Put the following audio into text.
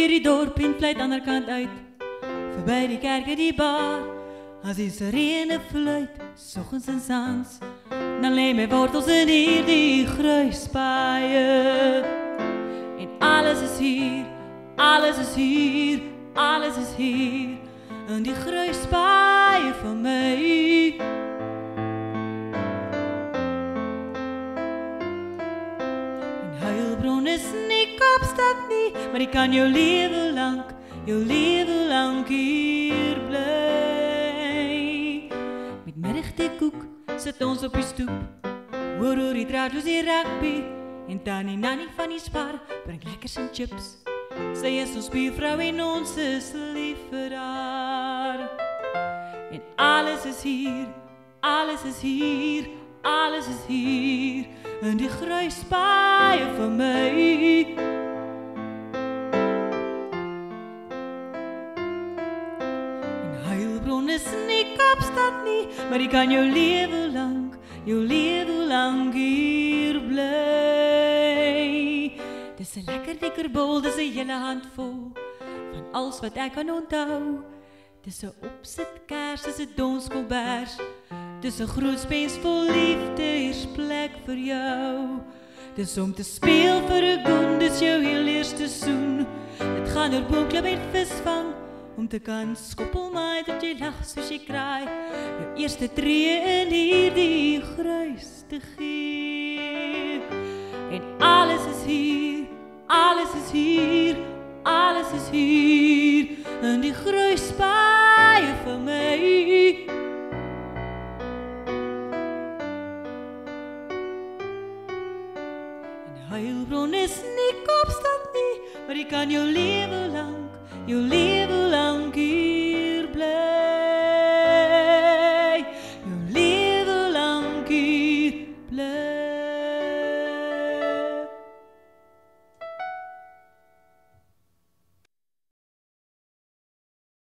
deur die dorp en vlieg ander kant uit, verby die kerk en die bar. As die sirene fluit, soggens en saans, dan lê my wortels in hierdie gruispaaie. En alles is hier, alles is hier, alles is hier, in die gruispaaie van my. En Heilbron is nie Kaapstad nie, maar die kan jou lewe lank hier bly. Met middagteekoek sit ons op die stoep, hoor oor die draadloos die rugby, en Tannie Nannie van die Spar bring lekkers en chips. Sy is ons buurvrou en ons is lief vir haar. En alles is hier, alles is hier, alles is hier, in die gruispaaie van my. En Heilbron is nie Kaapstad nie, maar die kan jou lewe lank hier bly. Dis 'n lekker dikker bol, dis 'n hele handvol van alles wat ek kan onthou. Dis 'n opsitkers, dis 'n donskoolbers, dis 'n groot spens vol liefde, hier's plek vir jou. Dis om te speel vir 'n goen, dis jou heel eerste soen. Dit gaan oor boomklip en visvang, om te kan skoppelmaai dat jy lag soos jy kraai. Jou eerste tree in hierdie gruis te gee. En alles is hier, alles is hier, alles is hier, in die gruispaaie van my. En Heilbron is nie Kaapstad nie, maar jy kan jou lewe